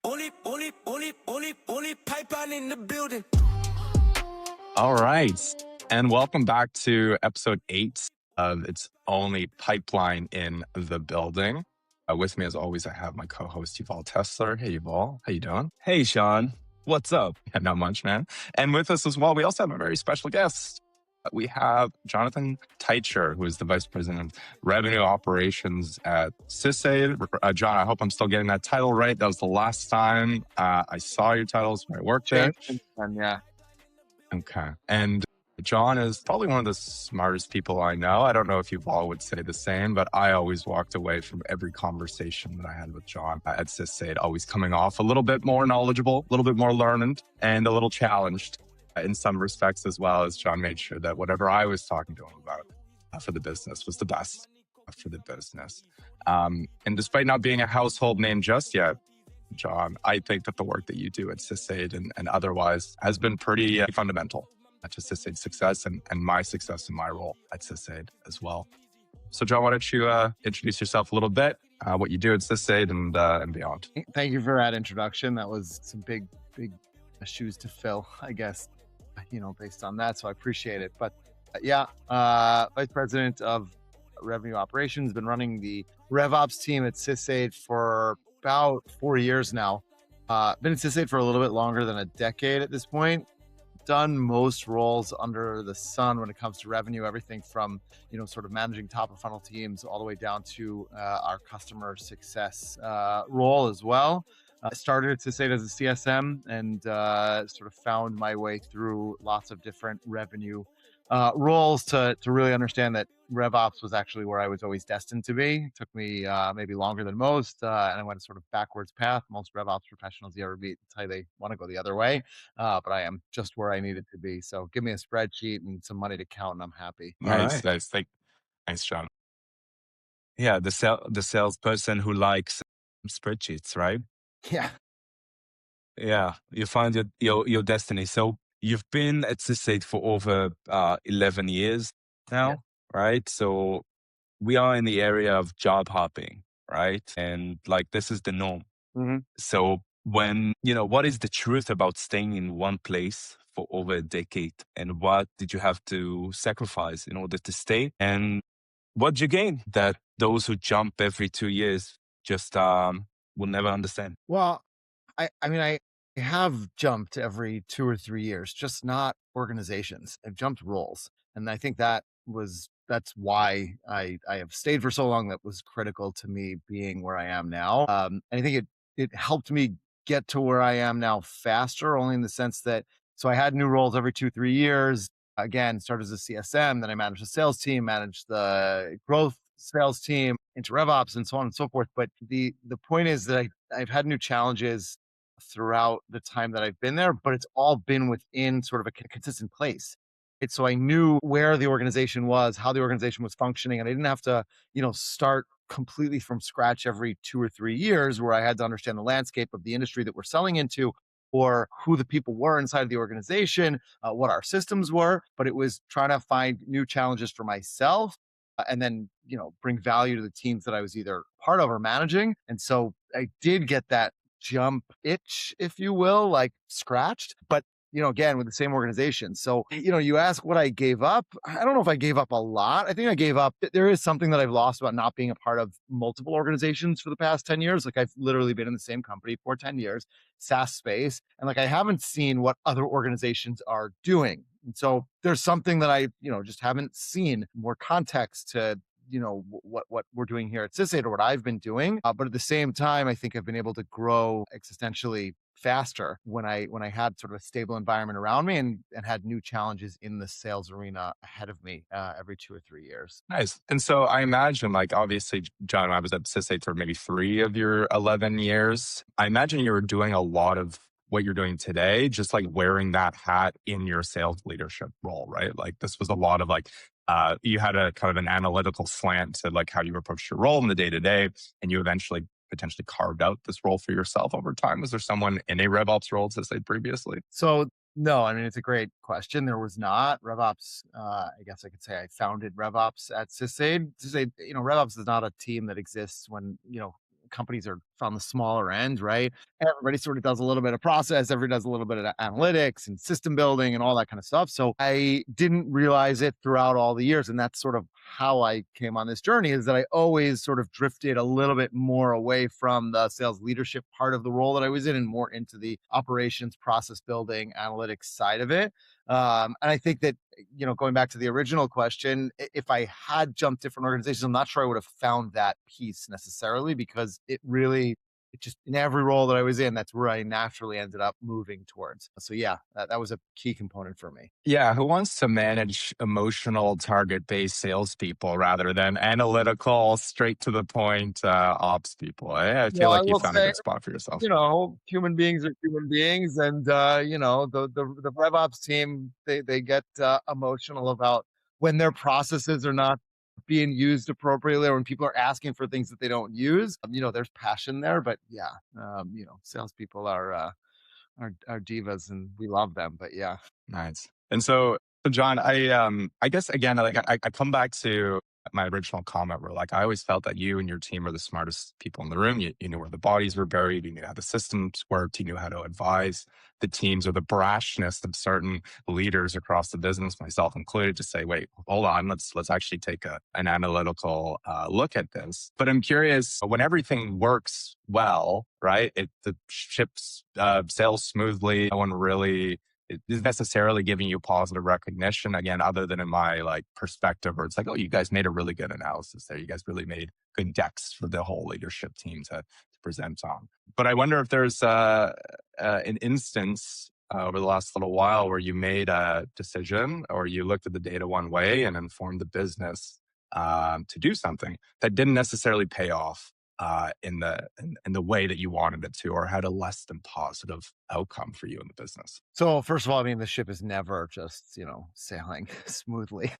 Only pipeline in the building. All right. And welcome back to episode 8 of It's Only Pipeline in the Building. With me, as always, I have my co-host, Yuval Tesler. Hey, Yuval. How you doing? Hey, Sean. What's up? Yeah, not much, man. And with us as well, we also have a very special guest. We have Jonathan Teitcher, who is the Vice President of Revenue Operations at SysAid. John, I hope I'm still getting that title right. That was the last time I saw your titles when I worked there. Yeah. Okay. And John is probably one of the smartest people I know. I don't know if Yuval would say the same, but I always walked away from every conversation that I had with John at SysAid, always coming off a little bit more knowledgeable, a little bit more learned, and a little challenged in some respects, as well as John made sure that whatever I was talking to him about for the business was the best for the business. And despite not being a household name just yet, John, I think that the work that you do at SysAid and otherwise has been pretty fundamental to SysAid's success and my success in my role at SysAid as well. So, John, why don't you introduce yourself a little bit, what you do at SysAid and beyond. Thank you for that introduction. That was some big shoes to fill, I guess, based on that. So I appreciate it. But Vice President of Revenue Operations, been running the RevOps team at SysAid for about 4 years now. Been at SysAid for a little bit longer than a decade at this point. Done most roles under the sun when it comes to revenue, everything from, sort of managing top of funnel teams all the way down to our customer success role as well. I started at SysAid as a CSM and sort of found my way through lots of different revenue roles to really understand that RevOps was actually where I was always destined to be. It took me maybe longer than most, and I went a sort of backwards path. Most RevOps professionals you ever meet tell you they want to go the other way, but I am just where I needed to be. So give me a spreadsheet and some money to count, and I'm happy. Nice. Thanks, John. Yeah, the salesperson who likes spreadsheets, right? Yeah. Yeah, you find your destiny. So you've been at SysAid for over 11 years now, right? So we are in the area of job hopping, right? And this is the norm. Mm-hmm. So what is the truth about staying in one place for over a decade? And what did you have to sacrifice in order to stay? And what did you gain that those who jump every 2 years just will never understand? Well, I have jumped every 2 or 3 years, just not organizations. I've jumped roles. And I think that's why I have stayed for so long. That was critical to me being where I am now. And I think it helped me get to where I am now faster, only in the sense that, so I had new roles every 2-3 years. Again, started as a CSM, then I managed the sales team, managed the growth sales team into RevOps and so on and so forth. But the point is that I've had new challenges throughout the time that I've been there, but it's all been within sort of a consistent place. So I knew where the organization was, how the organization was functioning, and I didn't have to, start completely from scratch every 2 or 3 years, where I had to understand the landscape of the industry that we're selling into, or who the people were inside of the organization, what our systems were. But it was trying to find new challenges for myself, and then, bring value to the teams that I was either part of or managing. And so I did get that jump itch, if you will, scratched, but again, with the same organization. So, you ask what I gave up. I don't know if I gave up a lot. I think I gave up. There is something that I've lost about not being a part of multiple organizations for the past 10 years. I've literally been in the same company for 10 years, SaaS space. And I haven't seen what other organizations are doing. And so there's something that I, just haven't seen, more context to what we're doing here at SysAid or what I've been doing. But at the same time, I think I've been able to grow existentially faster when I had sort of a stable environment around me and had new challenges in the sales arena ahead of me every 2 or 3 years. Nice. And so I imagine, obviously, John, I was at SysAid for maybe 3 of your 11 years. I imagine you were doing a lot of what you're doing today, just wearing that hat in your sales leadership role, right? This was a lot of you had a kind of an analytical slant to how you approach your role in the day to day, and you eventually potentially carved out this role for yourself over time. Was there someone in a RevOps role to say previously? So no, it's a great question. There was not. RevOps, I guess I could say I founded RevOps at SysAid. RevOps is not a team that exists when, companies are on the smaller end, right? Everybody sort of does a little bit of process, everybody does a little bit of analytics and system building and all that kind of stuff. So I didn't realize it throughout all the years. And that's sort of how I came on this journey, is that I always sort of drifted a little bit more away from the sales leadership part of the role that I was in and more into the operations, process building, analytics side of it. And I think that, going back to the original question, if I had jumped different organizations, I'm not sure I would have found that piece necessarily, because it just, in every role that I was in, that's where I naturally ended up moving towards. So yeah, that was a key component for me. Yeah, who wants to manage emotional target-based salespeople rather than analytical, straight to the point ops people? I feel Well, I like you will found a say, good spot for yourself. human beings are human beings, and the RevOps team, they get emotional about when their processes are not being used appropriately, or when people are asking for things that they don't use. There's passion there, but yeah, salespeople are divas, and we love them. But yeah. Nice. And so John, I guess again, like I come back to my original comment where like I always felt that you and your team were the smartest people in the room. You knew where the bodies were buried, you knew how the systems worked, you knew how to advise the teams, or the brashness of certain leaders across the business, myself included, to say, wait, hold on, let's actually take an analytical look at this. But I'm curious, when everything works well, right? The ships sails smoothly. No one really is necessarily giving you positive recognition, again, other than in my like perspective, where it's like, oh, you guys made a really good analysis there. You guys really made good decks for the whole leadership team to present on. But I wonder if there's an instance over the last little while where you made a decision, or you looked at the data one way and informed the business to do something that didn't necessarily pay off in the way that you wanted it to, or had a less than positive outcome for you in the business. So first of all, I mean, the ship is never just, sailing smoothly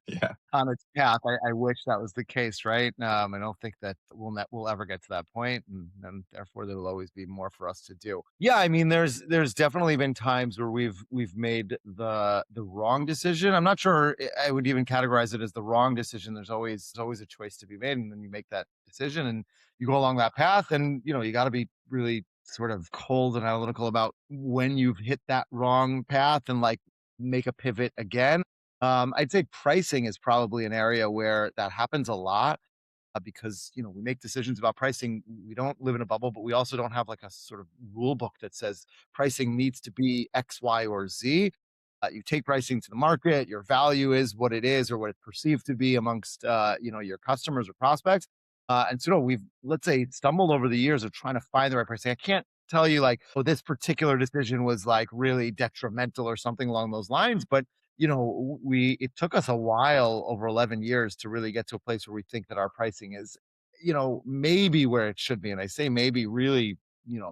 Yeah. on its path. I wish that was the case, right? I don't think that we'll ever get to that point, and therefore there'll always be more for us to do. Yeah, I mean, there's definitely been times where we've made the wrong decision. I'm not sure I would even categorize it as the wrong decision. There's always a choice to be made, and then you make that decision and you go along that path, and you got to be really sort of cold and analytical about when you've hit that wrong path, and like make a pivot again. I'd say pricing is probably an area where that happens a lot, because we make decisions about pricing. We don't live in a bubble, but we also don't have like a sort of rule book that says pricing needs to be X, Y, or Z. You take pricing to the market. Your value is what it is, or what it's perceived to be amongst your customers or prospects. And so we've, let's say, stumbled over the years of trying to find the right pricing. I can't tell you like, oh, this particular decision was like really detrimental or something along those lines, but it took us a while, over 11 years, to really get to a place where we think that our pricing is, maybe where it should be. And I say maybe really,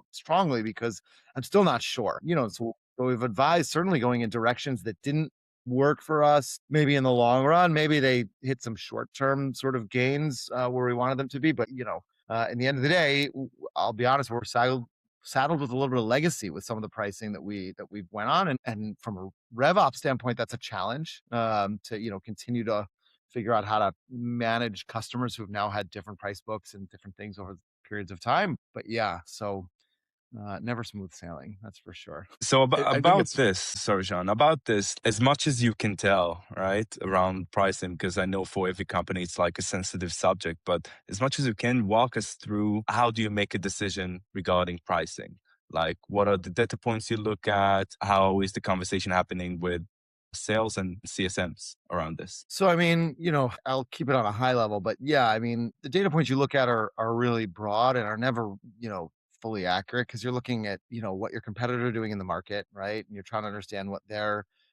strongly, because I'm still not sure, so we've advised certainly going in directions that didn't work for us, maybe in the long run. Maybe they hit some short-term sort of gains where we wanted them to be. But, in the end of the day, I'll be honest, we're saddled with a little bit of legacy with some of the pricing that we went on, and from a RevOps standpoint, that's a challenge to continue to figure out how to manage customers who've now had different price books and different things over periods of time. But yeah, so never smooth sailing, that's for sure. So I think about it's this, sorry, John, about this, as much as you can tell, right, around pricing, because I know for every company it's like a sensitive subject, but as much as you can, walk us through how do you make a decision regarding pricing? Like, what are the data points you look at? How is the conversation happening with sales and CSMs around this? So, I mean, I'll keep it on a high level, but yeah, I mean, the data points you look at are really broad and are never, fully accurate, because you're looking at, what your competitor are doing in the market, right? And you're trying to understand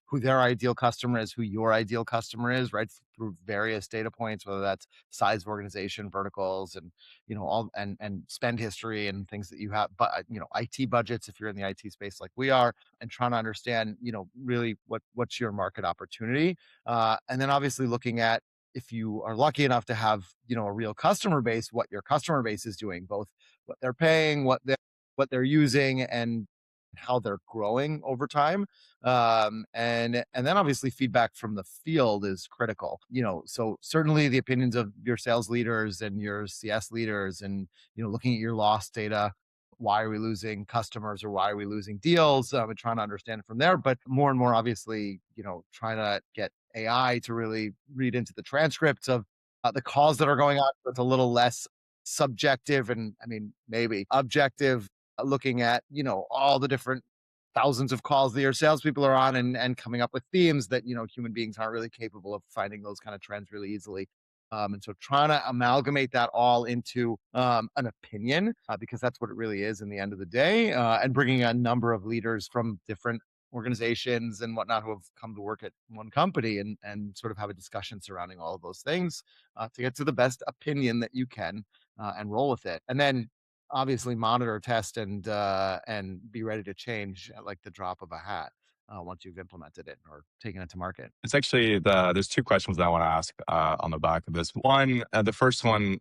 who their ideal customer is, who your ideal customer is, right? Through various data points, whether that's size of organization, verticals, and, all, and spend history and things that you have, but, IT budgets, if you're in the IT space like we are, and trying to understand, really what's your market opportunity. And then obviously looking at, if you are lucky enough to have, a real customer base, what your customer base is doing, both what they're paying, what they're using, and how they're growing over time. And then obviously feedback from the field is critical. So certainly the opinions of your sales leaders and your CS leaders, and looking at your loss data. Why are we losing customers, or why are we losing deals? And trying to understand it from there. But more and more, obviously, trying to get AI to really read into the transcripts of the calls that are going on. So it's a little less subjective, and I mean, maybe objective, looking at, all the different thousands of calls that your salespeople are on, and coming up with themes that, human beings aren't really capable of finding those kind of trends really easily. And so trying to amalgamate that all into an opinion, because that's what it really is in the end of the day, and bringing a number of leaders from different organizations and whatnot who have come to work at one company, and sort of have a discussion surrounding all of those things, to get to the best opinion that you can, and roll with it. And then obviously monitor, test, and be ready to change at like the drop of a hat, once you've implemented it or taken it to market. It's actually there's two questions that I want to ask on the back of this. One, the first one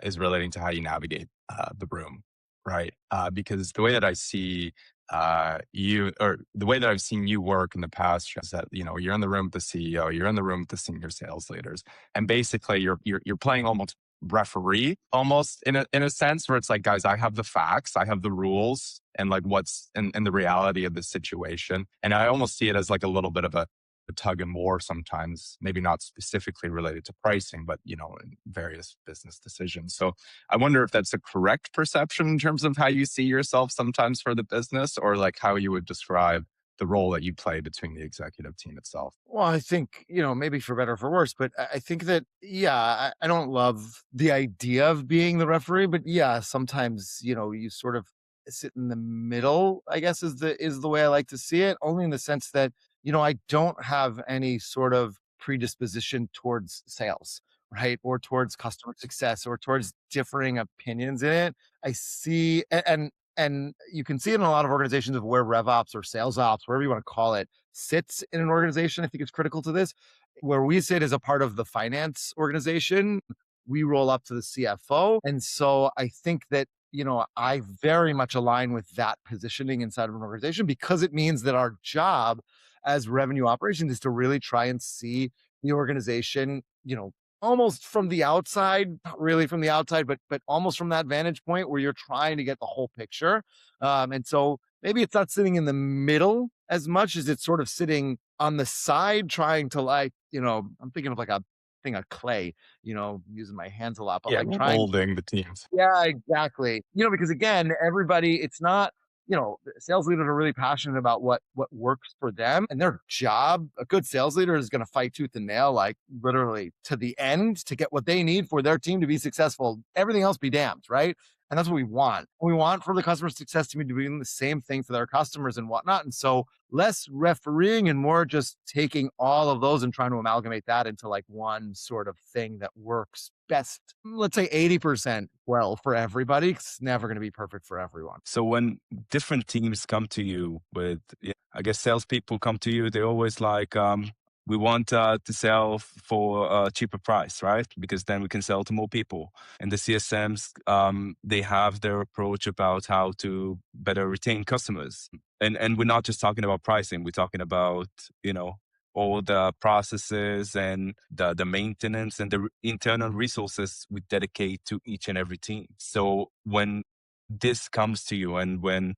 is relating to how you navigate the room, right? Because the way that I see you, or the way that I've seen you work in the past, is that you're in the room with the CEO, you're in the room with the senior sales leaders, and basically you're playing almost referee, almost in a sense, where it's like, guys, I have the facts, I have the rules, and like what's in the reality of the situation, and I almost see it as like a little bit of a tug and war sometimes, maybe not specifically related to pricing, but in various business decisions. So I wonder if that's a correct perception in terms of how you see yourself sometimes for the business, or like how you would describe the role that you play between the executive team itself. Well, I think, maybe for better or for worse, but I think that, yeah, I don't love the idea of being the referee, but yeah, sometimes, you sort of sit in the middle, I guess is the way I like to see it, only in the sense that, I don't have any sort of predisposition towards sales, right? Or towards customer success, or towards differing opinions in it. I see, and you can see it in a lot of organizations of where RevOps or sales ops, whatever you want to call it, sits in an organization. I think it's critical to this. Where we sit as a part of the finance organization, we roll up to the CFO. And so I think that, I very much align with that positioning inside of an organization, because it means that our job as revenue operations is to really try and see the organization, almost from the outside, not really from the outside, but almost from that vantage point where you're trying to get the whole picture. And so maybe it's not sitting in the middle as much as it's sort of sitting on the side, trying to, like, I'm thinking of like a thing of clay, using my hands a lot, but Yeah, like trying. molding the teams. Yeah, exactly. Because again, everybody, it's not, sales leaders are really passionate about what works for them and their job. A good sales leader is going to fight tooth and nail, like literally to the end, to get what they need for their team to be successful. Everything else be damned, right? And that's what we want. We want for the customer success team to be doing the same thing for their customers and whatnot. And so less refereeing and more just taking all of those and trying to amalgamate that into like one sort of thing that works best, let's say 80% well for everybody. It's never going to be perfect for everyone. So when different teams come to you with, I guess salespeople come to you, they're always like, we want to sell for a cheaper price, right? Because then we can sell to more people. And the CSMs, they have their approach about how to better retain customers. And we're not just talking about pricing. We're talking about, all the processes and the maintenance and the internal resources we dedicate to each and every team. So when this comes to you, and when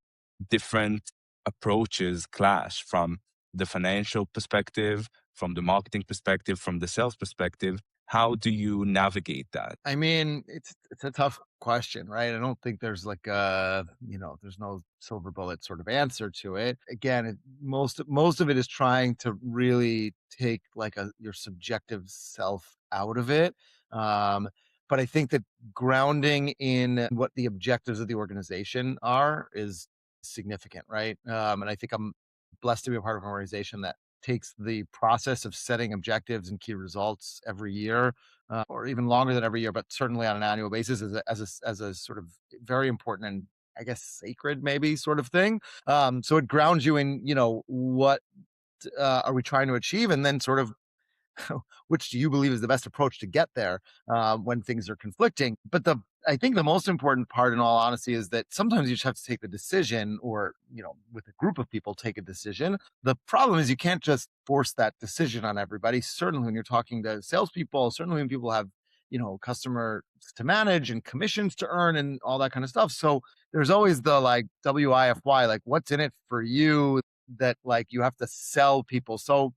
different approaches clash from the financial perspective, from the marketing perspective, from the sales perspective, how do you navigate that? I mean, it's a tough question, right? I don't think there's like a, there's no silver bullet sort of answer to it. Again, most of it is trying to really take like your subjective self out of it. But I think that grounding in what the objectives of the organization are is significant, right? And I think I'm blessed to be a part of an organization that takes the process of setting objectives and key results every year, or even longer than every year, but certainly on an annual basis, as a sort of very important and, I guess, sacred maybe sort of thing. So it grounds you in, what are we trying to achieve, and then sort of which do you believe is the best approach to get there, when things are conflicting. But I think the most important part, in all honesty, is that sometimes you just have to take the decision, or, with a group of people, take a decision. The problem is you can't just force that decision on everybody. Certainly when you're talking to salespeople, certainly when people have, customers to manage and commissions to earn and all that kind of stuff. So there's always the like WIFY, like what's in it for you, that like you have to sell people. So,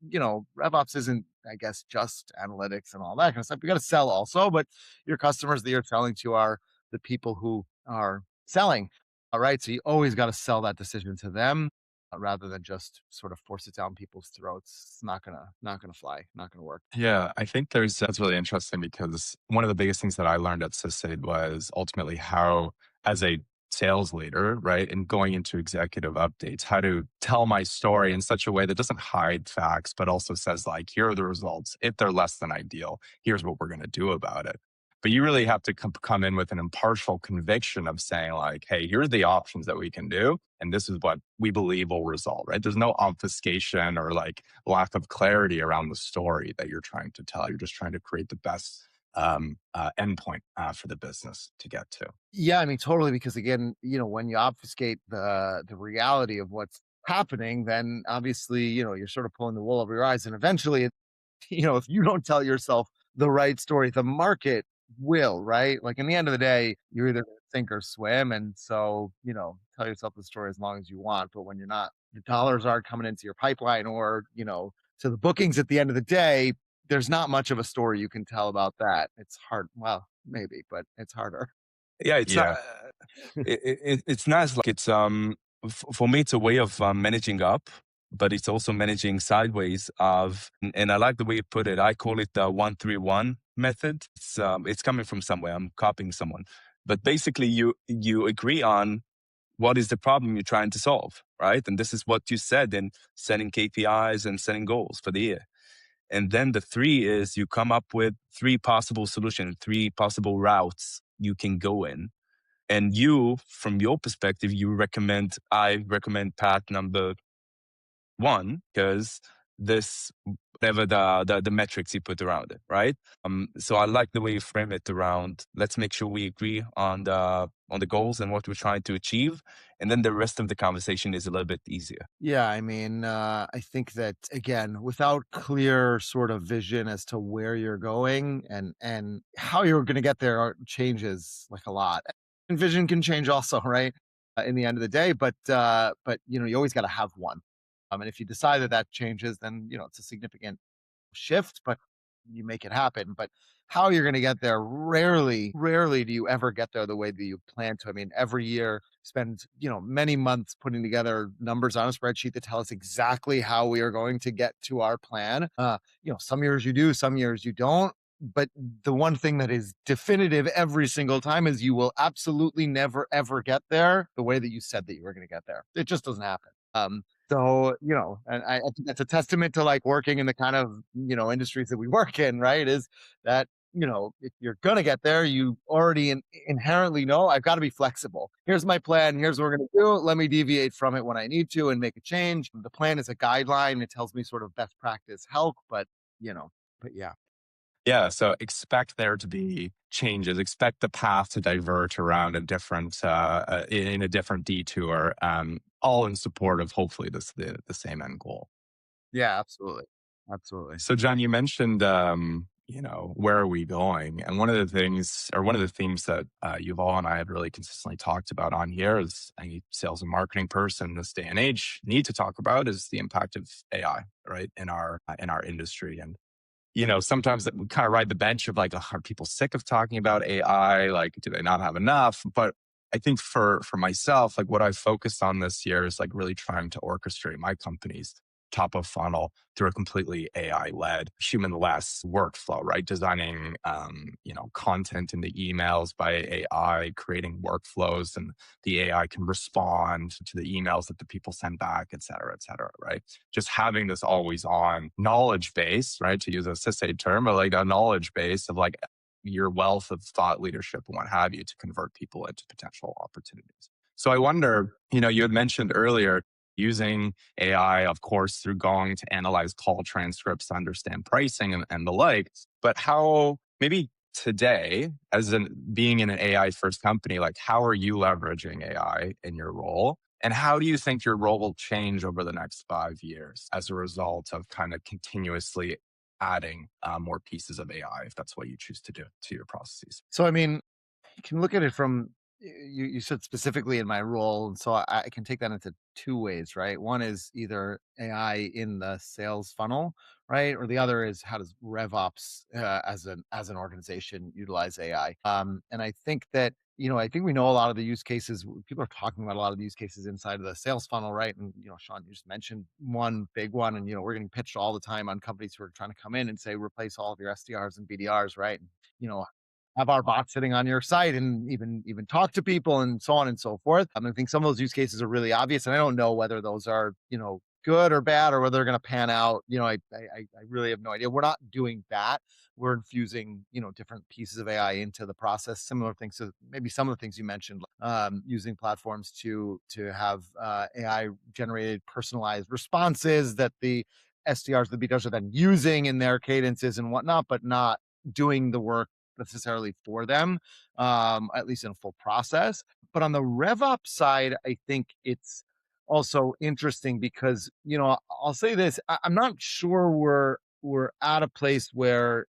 RevOps isn't, I guess, just analytics and all that kind of stuff. You got to sell also, but your customers that you're selling to are the people who are selling. All right. So you always got to sell that decision to them, rather than just sort of force it down people's throats. It's not gonna fly, not gonna work. Yeah, I think that's really interesting because one of the biggest things that I learned at SysAid was ultimately how, as a sales leader, right, and going into executive updates, how to tell my story in such a way that doesn't hide facts, but also says like, here are the results. If they're less than ideal, here's what we're going to do about it. But you really have to come in with an impartial conviction of saying like, hey, here are the options that we can do. And this is what we believe will result, right? There's no obfuscation or like lack of clarity around the story that you're trying to tell. You're just trying to create the best endpoint for the business to get to. Yeah, I mean, totally. Because again, when you obfuscate the reality of what's happening, then obviously, you're sort of pulling the wool over your eyes, and eventually, if you don't tell yourself the right story, the market will, right? Like in the end of the day, you're either gonna sink or swim. And so, tell yourself the story as long as you want. But when you're not, your dollars aren't coming into your pipeline, or, to the bookings at the end of the day, there's not much of a story you can tell about that. It's hard. Well, maybe, but it's harder. Yeah, it's not. Yeah. It's nice. Like it's for me, it's a way of managing up, but it's also managing sideways. And I like the way you put it. I call it the 1-3-1 method. It's coming from somewhere. I'm copying someone, but basically, you agree on what is the problem you're trying to solve, right? And this is what you said in setting KPIs and setting goals for the year. And then the 3 is you come up with 3 possible solutions, 3 possible routes you can go in. And you, from your perspective, I recommend path number 1 because this, whatever the metrics you put around it, right? So I like the way you frame it around, let's make sure we agree on the goals and what we're trying to achieve. And then the rest of the conversation is a little bit easier. Yeah, I mean, I think that again, without clear sort of vision as to where you're going and how you're going to get there, changes like a lot. And vision can change also, right? In the end of the day, but you always got to have one. And if you decide that changes, then it's a significant shift, but you make it happen. But how you're going to get there, rarely do you ever get there the way that you plan to. I mean, every year spend, many months putting together numbers on a spreadsheet that tell us exactly how we are going to get to our plan. Some years you do, some years you don't. But the one thing that is definitive every single time is you will absolutely never, ever get there the way that you said that you were going to get there. It just doesn't happen. So, and I think that's a testament to like working in the kind of, industries that we work in, right? Is that, if you're going to get there, you already inherently know I've got to be flexible. Here's my plan. Here's what we're going to do. Let me deviate from it when I need to and make a change. The plan is a guideline. It tells me sort of best practice help, but yeah. Yeah, so expect there to be changes. Expect the path to divert around a different, in a different detour, all in support of hopefully the same end goal. Yeah, absolutely. Absolutely. So, John, you mentioned, where are we going? And one of the things, or one of the themes that Yuval and I had really consistently talked about on here, as any sales and marketing person in this day and age need to talk about, is the impact of AI, right, in our industry. And sometimes we kind of ride the bench of like, are people sick of talking about AI? Like, do they not have enough? But I think for myself, like what I've focused on this year is like really trying to orchestrate my company's top of funnel through a completely AI-led, human-less workflow, right? Designing, content in the emails by AI, creating workflows, and the AI can respond to the emails that the people send back, et cetera, right? Just having this always on knowledge base, right? To use a SysAid term, but like a knowledge base of like your wealth of thought leadership and what have you to convert people into potential opportunities. So I wonder, you had mentioned earlier using AI, of course, through going to analyze call transcripts to understand pricing and the like, but how maybe today, as in being in an AI first company, like how are you leveraging AI in your role? And how do you think your role will change over the next 5 years as a result of kind of continuously adding more pieces of AI, if that's what you choose to do to your processes? So, I mean, you can look at it from you said specifically in my role, and so I can take that into two ways, right? One is either AI in the sales funnel, right, or the other is how does RevOps as an organization utilize AI? And I think that I think we know a lot of the use cases. People are talking about a lot of the use cases inside of the sales funnel, right? And Sean, you just mentioned one big one, and we're getting pitched all the time on companies who are trying to come in and say replace all of your SDRs and BDRs, right? And, you know, have our bot sitting on your site and even talk to people and so on and so forth. I think some of those use cases are really obvious, and I don't know whether those are good or bad or whether they're going to pan out. I really have no idea. We're not doing that. We're infusing different pieces of AI into the process. Similar things to maybe some of the things you mentioned, using platforms to have AI generated personalized responses that the SDRs, the BDRs are then using in their cadences and whatnot, but not doing the work necessarily for them, at least in a full process. But on the RevOps side, I think it's also interesting because I'll say this: I'm not sure we're at a place where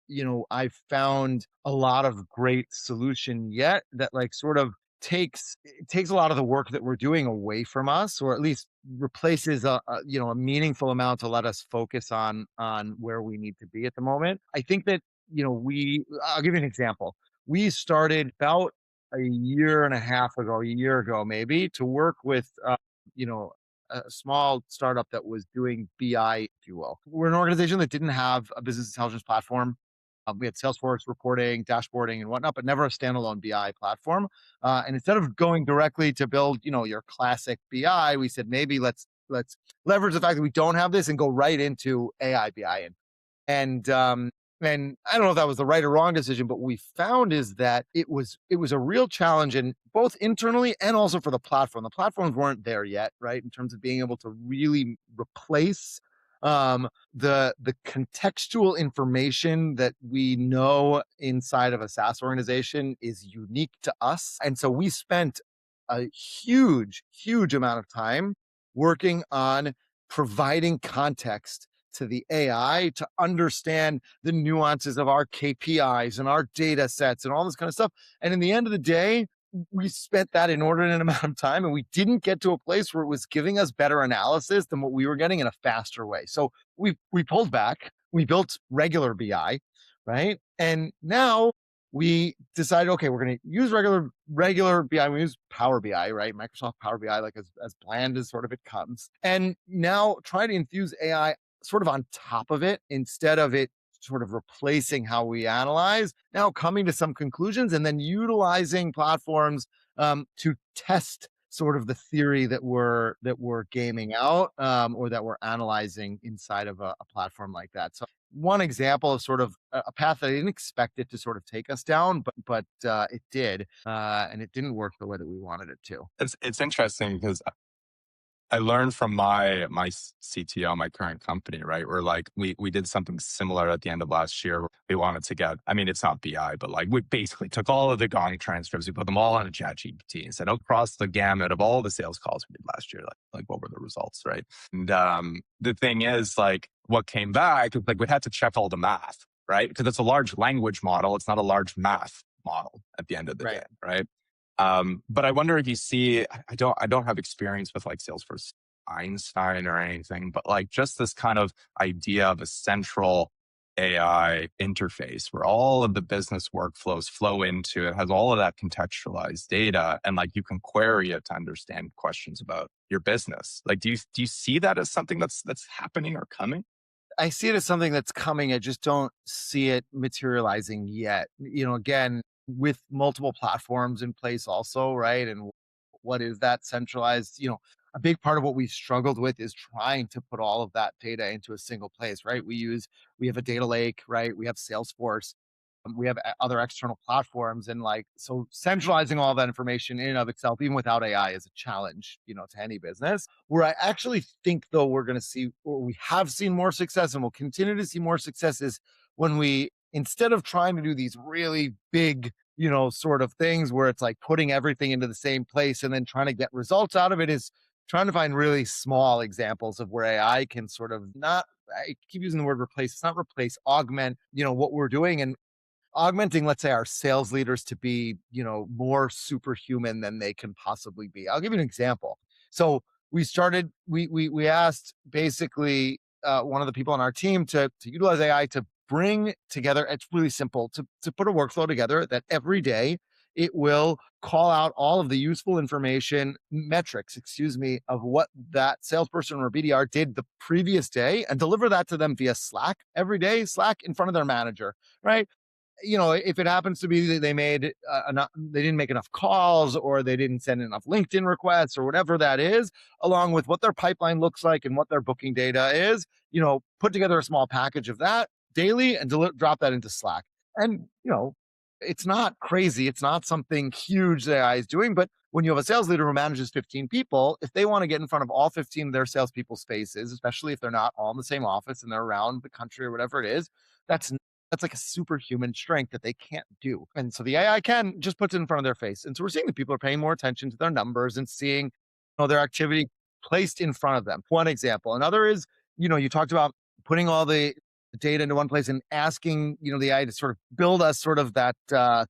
I've found a lot of great solution yet that like sort of takes a lot of the work that we're doing away from us, or at least replaces a meaningful amount to let us focus on where we need to be at the moment. I think that I'll give you an example. We started about a year and a half ago, a year ago maybe, to work with you know a small startup that was doing BI, if you will. We're an organization that didn't have a business intelligence platform. We had Salesforce reporting, dashboarding, and whatnot, but never a standalone BI platform. And instead of going directly to build, your classic BI, we said maybe let's leverage the fact that we don't have this and go right into AI BI. And I don't know if that was the right or wrong decision, but what we found is that it was a real challenge, and both internally and also for the platform. The platforms weren't there yet, right? In terms of being able to really replace the contextual information that we know inside of a SaaS organization is unique to us. And so we spent a huge amount of time working on providing context to the AI to understand the nuances of our KPIs and our data sets and all this kind of stuff. And in the end of the day, we spent that inordinate amount of time and we didn't get to a place where it was giving us better analysis than what we were getting in a faster way. So we pulled back, we built regular BI, right? And now we decided, okay, we're going to use regular BI. We use Power BI, right? Microsoft Power BI, like as bland as sort of it comes. And now try to infuse AI sort of on top of it instead of it sort of replacing how we analyze, now coming to some conclusions and then utilizing platforms to test sort of the theory that we're gaming out, or that we're analyzing inside of a platform like that. So one example of sort of a path that I didn't expect it to sort of take us down, but it did, and it didn't work the way that we wanted it to. It's interesting because I learned from my CTO, my current company, right? Where like we did something similar at the end of last year. We wanted to get, I mean, it's not BI, but like we basically took all of the Gong transcripts, we put them all on a chat GPT and said, across the gamut of all the sales calls we did last year, like what were the results, right? And the thing is, like, what came back was like we had to check all the math, right? Because it's a large language model. It's not a large math model at the end of the day, right? But I wonder if you see, I don't have experience with like Salesforce Einstein or anything, but like just this kind of idea of a central AI interface where all of the business workflows flow into it, has all of that contextualized data, and like you can query it to understand questions about your business. Like, do you see that as something that's happening or coming? I see it as something that's coming. I just don't see it materializing yet. Again, with multiple platforms in place also, right? And what is that centralized? A big part of what we struggled with is trying to put all of that data into a single place, right? We have a data lake, right? We have Salesforce, we have other external platforms, and like, so centralizing all that information in and of itself, even without AI, is a challenge, to any business. Where I actually think though we're going to see, or we have seen more success and we'll continue to see more success, is when we instead of trying to do these really big, sort of things where it's like putting everything into the same place and then trying to get results out of it, is trying to find really small examples of where AI can sort of not, I keep using the word replace, it's not replace, augment, what we're doing, and augmenting, let's say, our sales leaders to be, more superhuman than they can possibly be. I'll give you an example. So we asked basically one of the people on our team to utilize AI to bring together, it's really simple, to put a workflow together that every day it will call out all of the useful information, metrics, of what that salesperson or BDR did the previous day, and deliver that to them via Slack every day, Slack in front of their manager, right? If it happens to be that they didn't make enough calls, or they didn't send enough LinkedIn requests, or whatever that is, along with what their pipeline looks like and what their booking data is, put together a small package of that daily and drop that into Slack. And, it's not crazy. It's not something huge that AI is doing, but when you have a sales leader who manages 15 people, if they want to get in front of all 15 of their salespeople's faces, especially if they're not all in the same office and they're around the country or whatever it is, that's like a superhuman strength that they can't do. And so the AI can just puts it in front of their face. And so we're seeing that people are paying more attention to their numbers and seeing, their activity placed in front of them. One example. Another is, you talked about putting all the data into one place and asking, the AI to sort of build us sort of that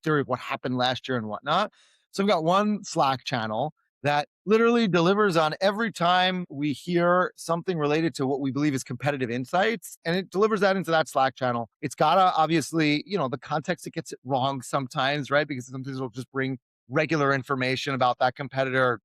theory of what happened last year and whatnot. So we've got one Slack channel that literally delivers on every time we hear something related to what we believe is competitive insights, and it delivers that into that Slack channel. It's gotta obviously, the context, it gets it wrong sometimes, right? Because sometimes it'll just bring regular information about that competitor,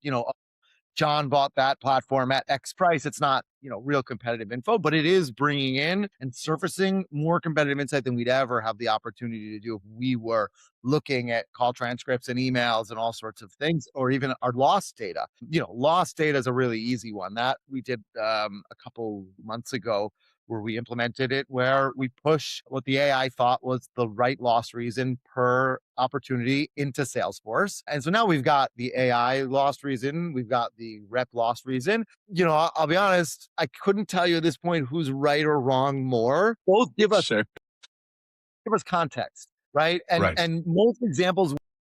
John bought that platform at X price. It's not, real competitive info, but it is bringing in and surfacing more competitive insight than we'd ever have the opportunity to do if we were looking at call transcripts and emails and all sorts of things, or even our loss data. Loss data is a really easy one that we did a couple months ago, where we implemented it, where we push what the AI thought was the right loss reason per opportunity into Salesforce. And so now we've got the AI loss reason, we've got the rep loss reason. I'll be honest, I couldn't tell you at this point who's right or wrong more. Both give us context, right? Right. And most examples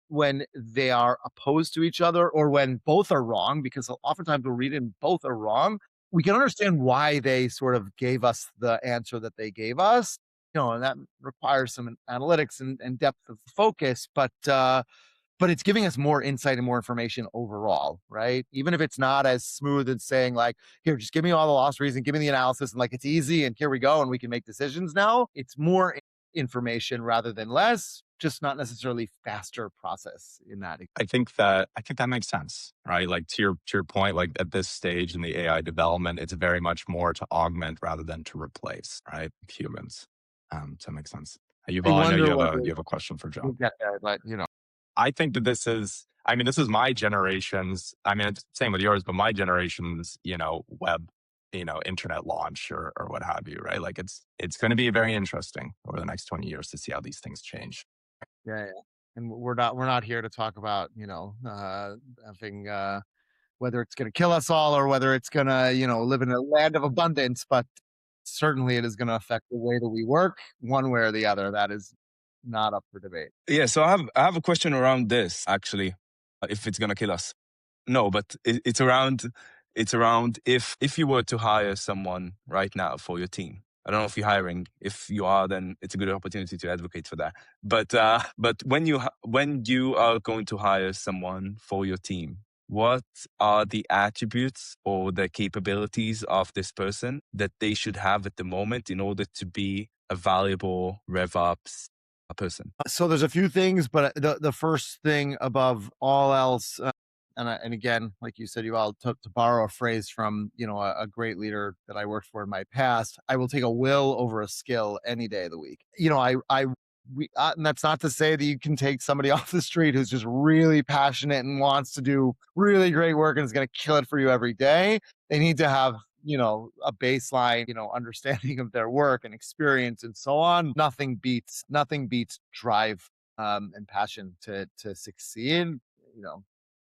when they are opposed to each other, or when both are wrong, because oftentimes we'll read it and both are wrong, we can understand why they sort of gave us the answer that they gave us, and that requires some analytics and depth of focus, but it's giving us more insight and more information overall, right? Even if it's not as smooth as saying like, here, just give me all the loss reason, give me the analysis, and like, it's easy and here we go and we can make decisions now. It's more information rather than less, just not necessarily faster process in that. I think that makes sense, right? Like to your point, like at this stage in the AI development, it's very much more to augment rather than to replace, right? Humans. So that makes sense. Yuval, I know you have a question for John. Yeah, but I think that this is my generation's, it's the same with yours, but my generation's, web, internet launch or what have you, right? Like it's going to be very interesting over the next 20 years to see how these things change. Yeah. And we're not here to talk about, having, whether it's going to kill us all or whether it's going to, live in a land of abundance, but certainly it is going to affect the way that we work one way or the other. That is not up for debate. Yeah, so I have a question around this, actually, if it's going to kill us. No, but it's around if you were to hire someone right now for your team. I don't know if you're hiring. If you are, then it's a good opportunity to advocate for that. But when you are going to hire someone for your team, what are the attributes or the capabilities of this person that they should have at the moment in order to be a valuable RevOps person? So there's a few things, but the first thing above all else, and again, like you said, Yuval, to borrow a phrase from a great leader that I worked for in my past, I will take a will over a skill any day of the week. And that's not to say that you can take somebody off the street who's just really passionate and wants to do really great work and is going to kill it for you every day. They need to have a baseline, understanding of their work and experience and so on. Nothing beats drive and passion to succeed.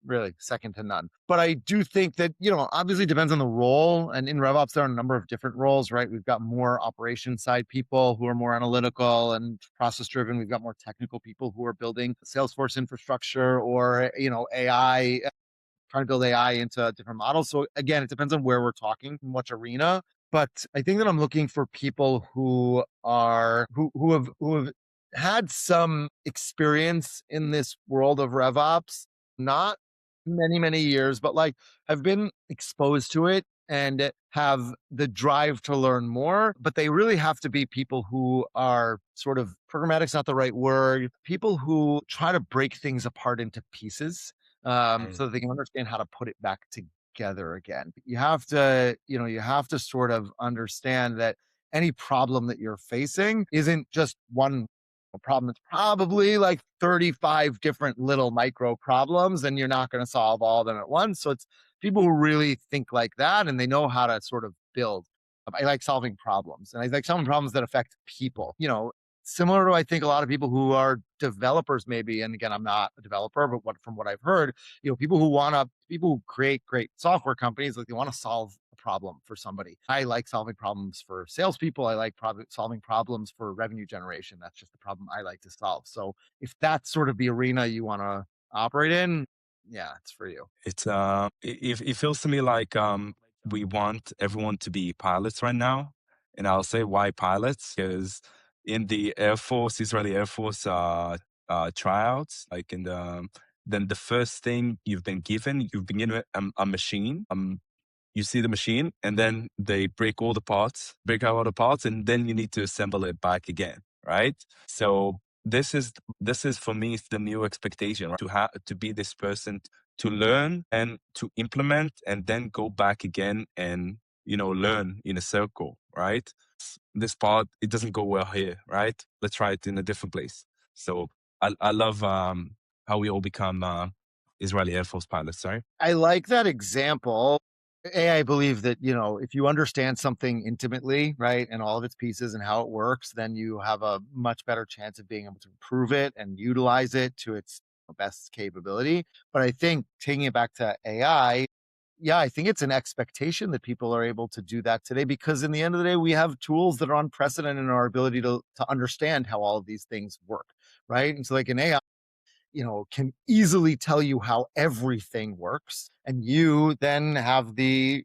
really second to none. But I do think that, obviously it depends on the role. And in RevOps, there are a number of different roles, right? We've got more operation side people who are more analytical and process driven. We've got more technical people who are building Salesforce infrastructure or, AI, trying to build AI into different models. So again, it depends on where we're talking, in which arena. But I think that I'm looking for people who have had some experience in this world of RevOps, not many years, but like have been exposed to it and have the drive to learn more. But they really have to be people who are sort of programmatic's not the right word, people who try to break things apart into pieces so that they can understand how to put it back together again. You have to sort of understand that any problem that you're facing isn't just one problem. It's probably like 35 different little micro problems, and you're not going to solve all of them at once. So it's people who really think like that and they know how to sort of build. I like solving problems, and I like solving problems that affect people. Similar to I think a lot of people who are developers maybe, and again, I'm not a developer, but from what I've heard, people who create great software companies, like they want to solve a problem for somebody. I like solving problems for salespeople. I like solving problems for revenue generation. That's just the problem I like to solve. So if that's sort of the arena you want to operate in, yeah, it's for you. It feels to me like we want everyone to be pilots right now. And I'll say why pilots, because in the Air Force, Israeli Air Force tryouts, like then the first thing you've been given a machine. You see the machine, and then they break out all the parts, and then you need to assemble it back again, right? So this is for me the new expectation, right? To be this person to learn and to implement, and then go back again and learn in a circle, right? This part, it doesn't go well here, right? Let's try it in a different place. So I love how we all become Israeli Air Force pilots. Sorry. I like that example. I believe that, if you understand something intimately, right, and all of its pieces and how it works, then you have a much better chance of being able to improve it and utilize it to its best capability. But I think taking it back to AI, yeah, I think it's an expectation that people are able to do that today because in the end of the day, we have tools that are unprecedented in our ability to understand how all of these things work, right? And so like an AI, can easily tell you how everything works, and you then have the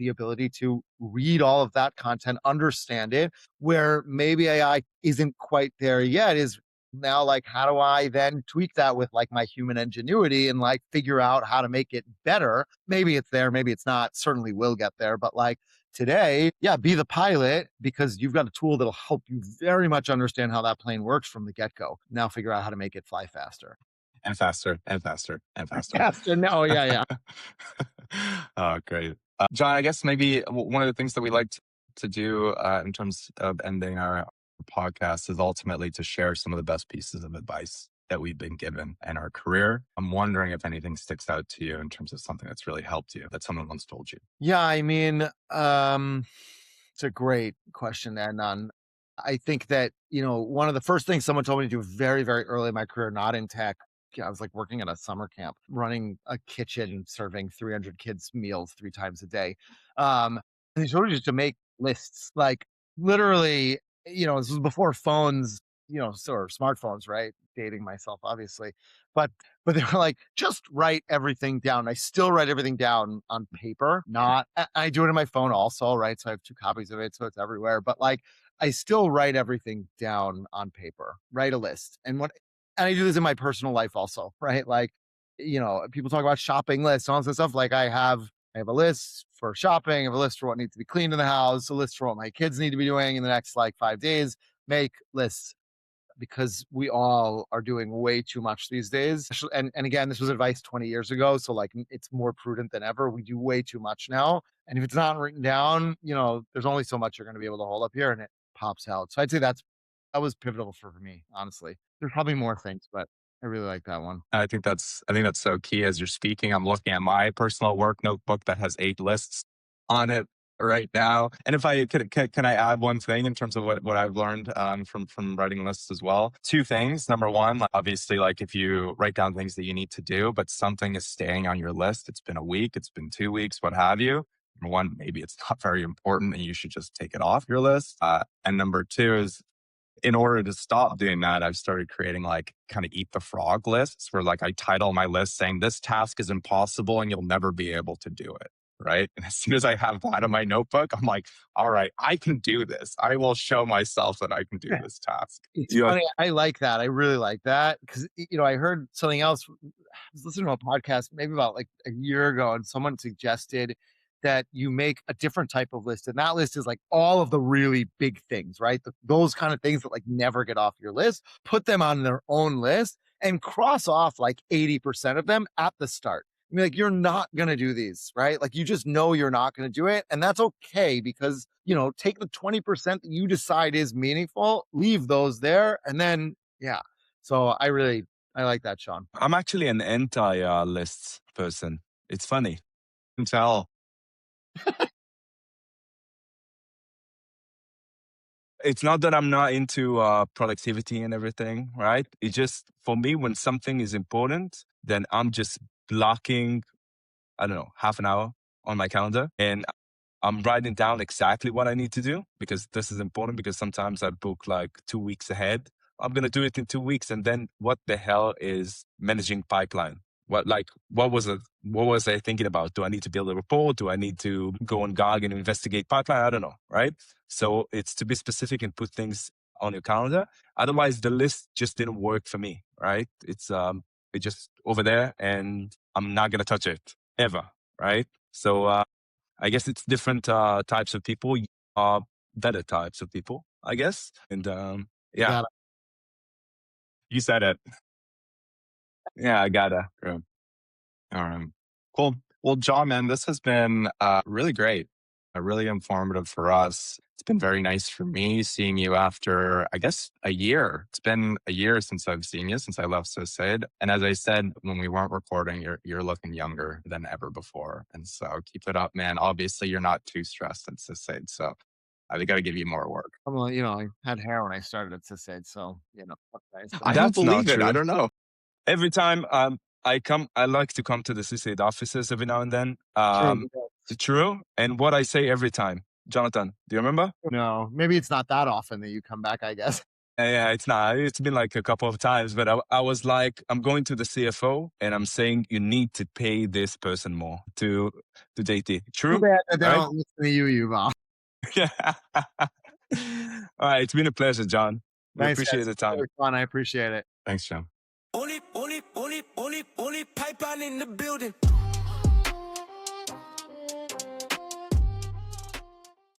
ability to read all of that content, understand it. Where maybe AI isn't quite there yet is now like, how do I then tweak that with like my human ingenuity and like figure out how to make it better? Maybe it's there, maybe it's not. Certainly will get there, but like today, yeah, be the pilot because you've got a tool that'll help you very much understand how that plane works from the get-go. Now figure out how to make it fly faster. And faster and faster and faster. Faster. No, yeah. Oh, great. John, I guess maybe one of the things that we like to do in terms of ending our podcast is ultimately to share some of the best pieces of advice that we've been given in our career. I'm wondering if anything sticks out to you in terms of something that's really helped you, that someone once told you. Yeah, I mean, it's a great question, Adnan. I think that, one of the first things someone told me to do very, very early in my career, not in tech, I was like working at a summer camp, running a kitchen, serving 300 kids meals 3 times a day. And they told me just to make lists, like literally, this was before phones, or smartphones, right? Dating myself, obviously. But they were like, just write everything down. I still write everything down on paper. I do it on my phone also, right? So I have 2 copies of it, so it's everywhere. But like, I still write everything down on paper, write a list. And I do this in my personal life also, right? Like, people talk about shopping lists, all this stuff. Like I have a list for shopping, I have a list for what needs to be cleaned in the house, a list for what my kids need to be doing in the next like 5 days. Make lists because we all are doing way too much these days. And again, this was advice 20 years ago. So like it's more prudent than ever. We do way too much now. And if it's not written down, there's only so much you're going to be able to hold up here and it pops out. So I'd say that was pivotal for me, honestly. There's probably more things, but I really like that one. I think that's so key as you're speaking. I'm looking at my personal work notebook that has 8 lists on it right now. And if I can I add one thing in terms of what I've learned from writing lists as well? Two things. Number one, like, obviously, like if you write down things that you need to do, but something is staying on your list, it's been a week, it's been 2 weeks, what have you. Number one, maybe it's not very important and you should just take it off your list. And number two is, in order to stop doing that, I've started creating like kind of eat the frog lists where like I title my list saying this task is impossible and you'll never be able to do it. Right. And as soon as I have that in my notebook, I'm like, all right, I can do this. I will show myself that I can do this task. It's funny. I like that. I really like that because, I heard something else. I was listening to a podcast maybe about like a year ago, and someone suggested that you make a different type of list. And that list is like all of the really big things, right? Those kind of things that like never get off your list, put them on their own list and cross off like 80% of them at the start. I mean, like, you're not going to do these, right? Like, you just know you're not going to do it. And that's okay because, take the 20% that you decide is meaningful, leave those there. And then, yeah. So I like that, Sean. I'm actually an anti-lists person. It's funny. You can tell. It's not that I'm not into productivity and everything, right? It's just, for me, when something is important, then I'm just blocking, I don't know, half an hour on my calendar. And I'm writing down exactly what I need to do because this is important, because sometimes I book like 2 weeks ahead. I'm going to do it in 2 weeks. And then what the hell is managing pipeline? What was I thinking about? Do I need to build a report? Do I need to go on GOG and investigate pipeline? I don't know, right? So it's to be specific and put things on your calendar. Otherwise, the list just didn't work for me, right? It's just over there and I'm not going to touch it ever, right? So I guess it's different types of people, better types of people, I guess. And yeah. You said it. Yeah, I gotta. All right. Cool. Well, John, man, this has been really great, really informative for us. It's been very nice for me seeing you after, I guess, a year. It's been a year since I've seen you, since I left SysAid. And as I said, when we weren't recording, you're looking younger than ever before. And so keep it up, man. Obviously, you're not too stressed at SysAid. So I got to give you more work. Well, I had hair when I started at SysAid, so, I don't That's not believe it. true. I don't know. Every time I like to come to the SysAid offices every now and then. True. And what I say every time, Jonathan, do you remember? No, maybe it's not that often that you come back, I guess. Yeah, it's not. It's been like a couple of times, but I was like, I'm going to the CFO and I'm saying you need to pay this person more to JT. True? Too bad that they Right? don't listen to you, Yuval. Yeah. All right. It's been a pleasure, John. We Thanks, appreciate guys. the time. It was fun. I appreciate it. Thanks, John. Only pipeline in the building.